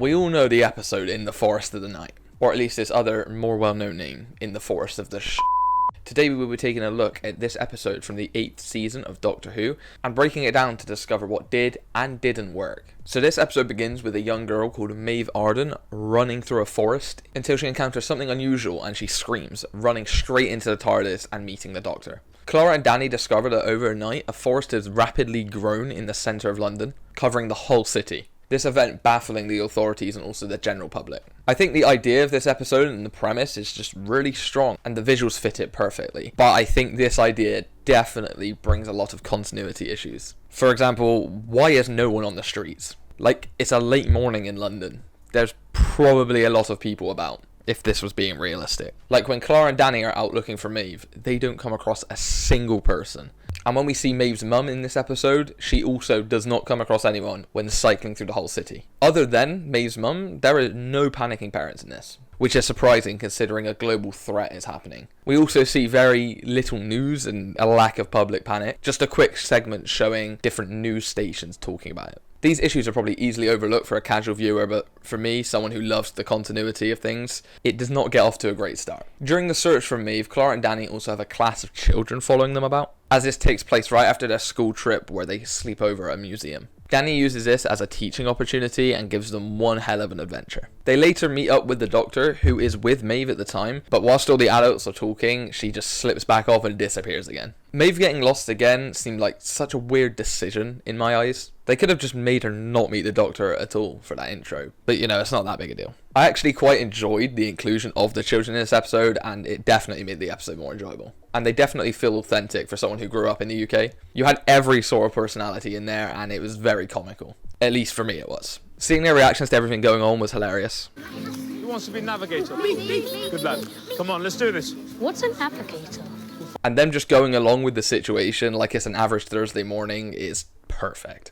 We all know the episode In the Forest of the Night, or at least its other, more well-known name, In the Forest of the Today we will be taking a look at this episode from the 8th season of Doctor Who, and breaking it down to discover what did and didn't work. So this episode begins with a young girl called Maeve Arden running through a forest until she encounters something unusual and she screams, running straight into the TARDIS and meeting the Doctor. Clara and Danny discover that overnight a forest has rapidly grown in the centre of London, covering the whole city. This event baffling the authorities and also the general public. I think the idea of this episode and the premise is just really strong and the visuals fit it perfectly. But I think this idea definitely brings a lot of continuity issues. For example, why is no one on the streets? Like, it's a late morning in London. There's probably a lot of people about, if this was being realistic. Like when Clara and Danny are out looking for Maeve, they don't come across a single person. And when we see Maeve's mum in this episode, she also does not come across anyone when cycling through the whole city. Other than Maeve's mum, there are no panicking parents in this, which is surprising considering a global threat is happening. We also see very little news and a lack of public panic, just a quick segment showing different news stations talking about it. These issues are probably easily overlooked for a casual viewer, but for me, someone who loves the continuity of things, it does not get off to a great start. During the search for Maeve, Clara and Danny also have a class of children following them about, as this takes place right after their school trip where they sleep over at a museum. Danny uses this as a teaching opportunity and gives them one hell of an adventure. They later meet up with the Doctor, who is with Maeve at the time, but whilst all the adults are talking, she just slips back off and disappears again. Maeve getting lost again seemed like such a weird decision in my eyes. They could have just made her not meet the Doctor at all for that intro, but you know, it's not that big a deal. I actually quite enjoyed the inclusion of the children in this episode, and it definitely made the episode more enjoyable. And they definitely feel authentic for someone who grew up in the UK. You had every sort of personality in there, and it was very comical. At least for me it was. Seeing their reactions to everything going on was hilarious. Who wants to be navigator? Me. Good lad. Come on, let's do this. What's an navigator? And them just going along with the situation like it's an average Thursday morning is perfect.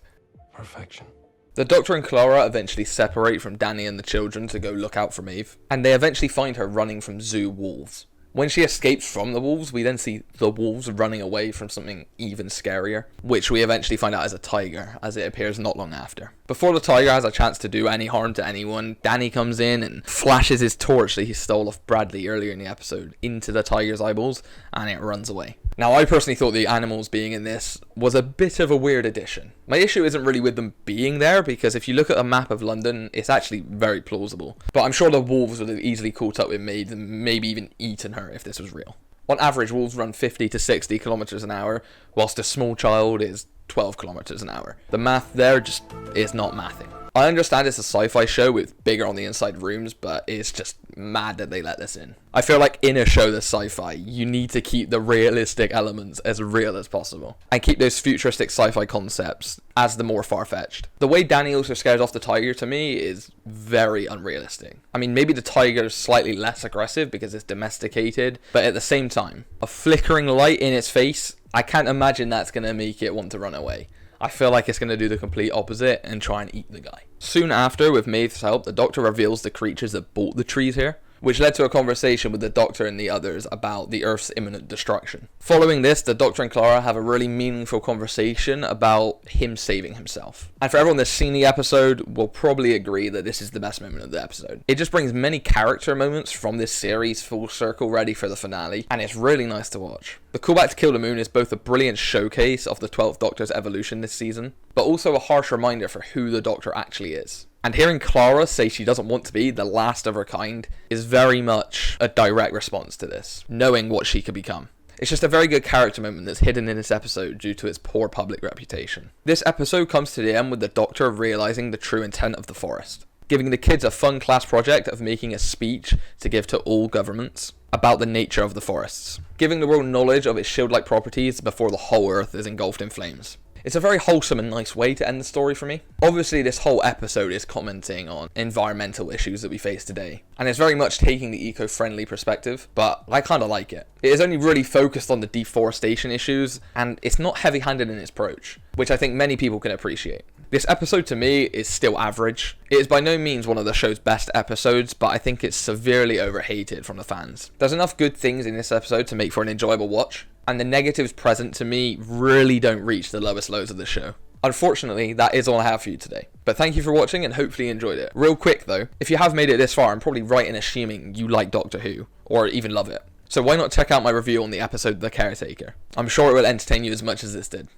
Perfection. The Doctor and Clara eventually separate from Danny and the children to go look out for Maeve, and they eventually find her running from zoo wolves. When she escapes from the wolves, we then see the wolves running away from something even scarier, which we eventually find out is a tiger, as it appears not long after. Before the tiger has a chance to do any harm to anyone, Danny comes in and flashes his torch that he stole off Bradley earlier in the episode into the tiger's eyeballs, and it runs away. Now, I personally thought the animals being in this was a bit of a weird addition. My issue isn't really with them being there, because if you look at a map of London, it's actually very plausible. But I'm sure the wolves would have easily caught up with Maeve and maybe even eaten her if this was real. On average, wolves run 50 to 60 kilometers an hour, whilst a small child is 12 kilometers an hour. The math there just is not mathing. I understand it's a sci-fi show with bigger on the inside rooms, but it's just mad that they let this in. I feel like in a show that's sci-fi, you need to keep the realistic elements as real as possible, and keep those futuristic sci-fi concepts as the more far-fetched. The way Danny also scares off the tiger to me is very unrealistic. I mean, maybe the tiger is slightly less aggressive because it's domesticated, but at the same time, a flickering light in its face, I can't imagine that's going to make it want to run away. I feel like it's going to do the complete opposite and try and eat the guy. Soon after, with Maeve's help, the Doctor reveals the creatures that bought the trees here, which led to a conversation with the Doctor and the others about the Earth's imminent destruction. Following this, the Doctor and Clara have a really meaningful conversation about him saving himself. And for everyone that's seen the episode, will probably agree that this is the best moment of the episode. It just brings many character moments from this series full circle ready for the finale, and it's really nice to watch. The callback to Kill the Moon is both a brilliant showcase of the 12th Doctor's evolution this season, but also a harsh reminder for who the Doctor actually is. And hearing Clara say she doesn't want to be the last of her kind is very much a direct response to this, knowing what she could become. It's just a very good character moment that's hidden in this episode due to its poor public reputation. This episode comes to the end with the Doctor realising the true intent of the forest, giving the kids a fun class project of making a speech to give to all governments about the nature of the forests, giving the world knowledge of its shield-like properties before the whole Earth is engulfed in flames. It's a very wholesome and nice way to end the story for me. Obviously, this whole episode is commenting on environmental issues that we face today, and it's very much taking the eco-friendly perspective, but I kind of like it. It is only really focused on the deforestation issues, and it's not heavy-handed in its approach, which I think many people can appreciate. This episode to me is still average. It is by no means one of the show's best episodes, but I think it's severely overhated from the fans. There's enough good things in this episode to make for an enjoyable watch, and the negatives present to me really don't reach the lowest lows of the show. Unfortunately, that is all I have for you today. But thank you for watching and hopefully you enjoyed it. Real quick though, if you have made it this far, I'm probably right in assuming you like Doctor Who, or even love it. So why not check out my review on the episode The Caretaker? I'm sure it will entertain you as much as this did.